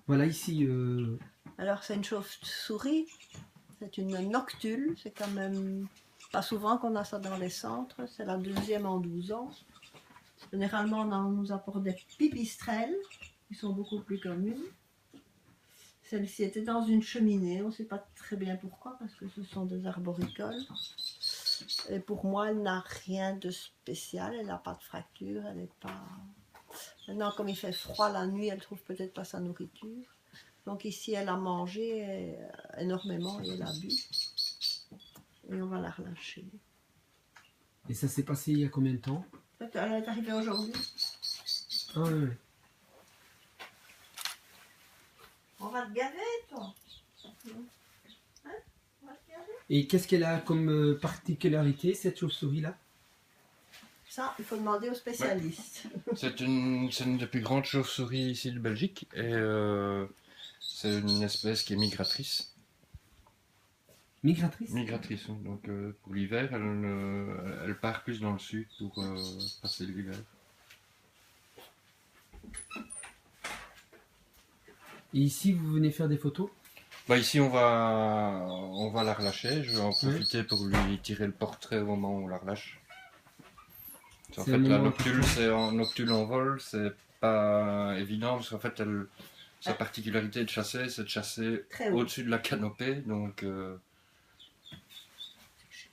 Voilà, ici, Alors c'est une chauve-souris, c'est une noctule, c'est quand même pas souvent qu'on a ça dans les centres, c'est la deuxième en 12 ans. Généralement on nous apporte des pipistrelles, qui sont beaucoup plus communes. Celle-ci était dans une cheminée, on ne sait pas très bien pourquoi, parce que ce sont des arboricoles. Et pour moi, elle n'a rien de spécial, elle n'a pas de fracture, elle n'est pas... Maintenant, comme il fait froid la nuit, elle trouve peut-être pas sa nourriture. Donc ici, elle a mangé énormément et elle a bu. Et on va la relâcher. et ça s'est passé il y a combien de temps? Elle est arrivée aujourd'hui. Ah ouais. On va te gaver, toi. Hein? On va te gaver. Et qu'est-ce qu'elle a comme particularité, cette chauve-souris-là? Ça, il faut demander aux spécialistes. Ouais. C'est une des plus grandes chauves-souris ici de Belgique et c'est une espèce qui est migratrice. Migratrice? Migratrice, hein. Donc pour l'hiver, elle part plus dans le sud pour passer l'hiver. Et ici, vous venez faire des photos? Bah ici on va la relâcher, je vais en profiter pour lui tirer le portrait au moment où on la relâche. En fait la noctule c'est en noctule en vol, c'est pas évident parce qu'en fait sa particularité de chasser, c'est de chasser au-dessus de la canopée, donc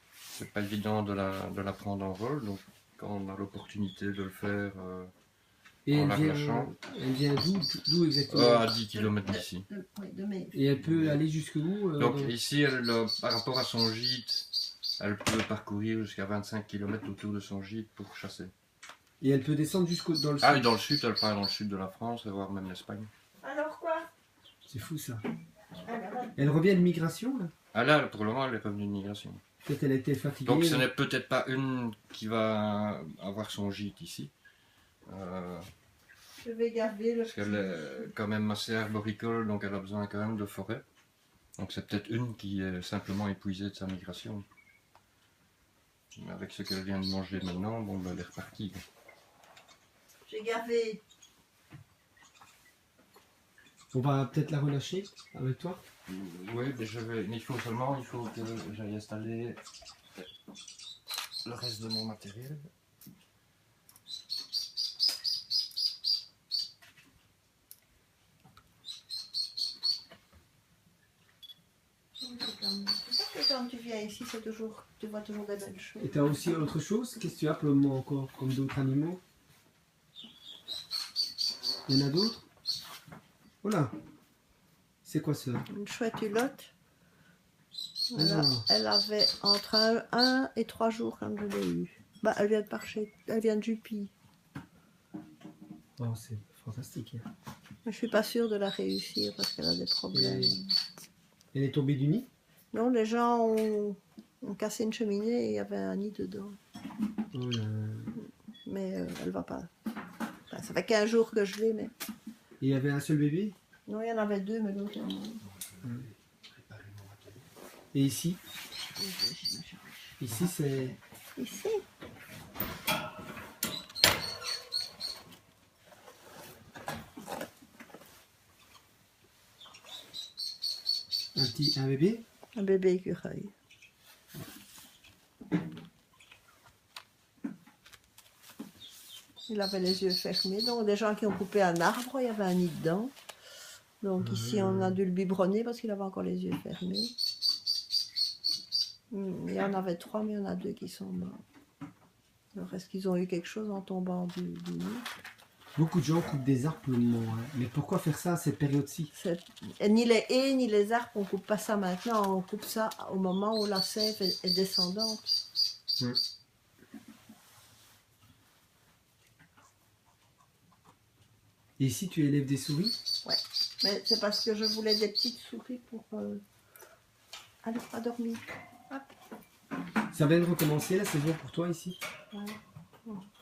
c'est pas évident de la prendre en vol, donc quand on a l'opportunité de le faire en la relâchant. Elle vient d'où exactement? À 10 km d'ici. Et elle peut aller jusqu'où? Donc ici, par rapport à son gîte, elle peut parcourir jusqu'à 25 km autour de son gîte pour chasser. Et elle peut descendre jusqu'au dans le sud? Ah oui, dans le sud, elle part dans le sud de la France, et voire même l'Espagne. Alors quoi? C'est fou ça. Elle revient de migration là? Ah là, pour le moment, elle est revenue de migration. Peut-être elle a été fatiguée. Donc ce n'est peut-être pas une qui va avoir son gîte ici. Je vais garder le... Parce qu'elle est quand même assez arboricole, donc elle a besoin quand même de forêt. Donc c'est peut-être une qui est simplement épuisée de sa migration. Mais avec ce qu'elle vient de manger maintenant, bon, ben, elle est repartie. J'ai gavé. On va peut-être la relâcher avec toi? Oui, mais il faut que j'aille installer le reste de mon matériel. Quand tu viens ici, tu vois toujours des belles choses. Et tu as aussi autre chose? Qu'est-ce que tu as pour le moment encore, comme d'autres animaux? Il y en a d'autres? Voilà. C'est quoi ça? Une chouette hulotte. Elle avait entre 1 et 3 jours quand je l'ai eue. Bah, elle vient de Parchet, elle vient de Jupy. Oh, c'est fantastique. Je suis pas sûre de la réussir parce qu'elle a des problèmes. Elle est tombée du nid? Non, les gens ont cassé une cheminée et il y avait un nid dedans. Oh là. Mais elle va pas. Enfin, ça fait 15 jours que je l'ai, mais... Il y avait un seul bébé? Non, il y en avait 2, mais l'autre... Et ici? Ici, c'est... Ici? Un bébé? Un bébé écureuil. Il avait les yeux fermés. Donc, des gens qui ont coupé un arbre, il y avait un nid dedans. Donc, ici, on a dû le biberonner parce qu'il avait encore les yeux fermés. Il y en avait 3, mais il y en a 2 qui sont morts. Alors, est-ce qu'ils ont eu quelque chose en tombant du nid? Beaucoup de gens coupent des arbres pour le moment. Hein. Mais pourquoi faire ça à cette période-ci? Ni les haies, ni les arbres, on ne coupe pas ça maintenant. On coupe ça au moment où la sève est descendante. Ouais. Et ici, tu élèves des souris? Ouais, mais c'est parce que je voulais des petites souris pour... Allez, à dormir. Hop. Ça vient de recommencer la saison pour toi ici? Ouais.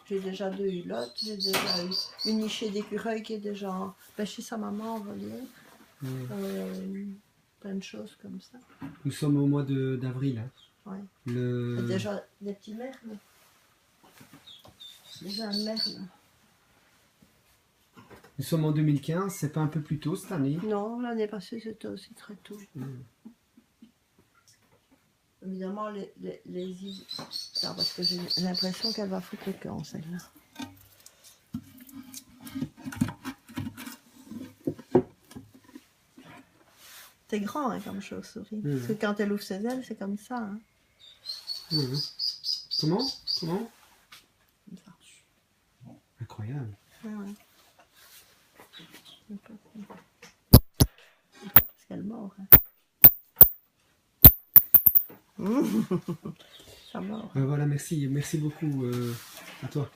J'ai déjà 2 hulottes, j'ai déjà eu une nichée d'écureuil qui est déjà chez sa maman en volière. Plein de choses comme ça. Nous sommes au mois d'avril. Hein. Ouais. Le... Déjà des petits merles. Déjà un merle. Nous sommes en 2015, c'est pas un peu plus tôt cette année? Non, l'année passée, c'était aussi très tôt. Évidemment, Attends, parce que j'ai l'impression qu'elle va foutre le camp, celle-là. C'est grand hein, comme chauve-souris. Parce que quand elle ouvre ses ailes, c'est comme ça. Hein. Comment? Comment? Comme ça. Incroyable. Ouais. Parce qu'elle mord. Hein. Ça mord. Voilà, merci beaucoup à toi.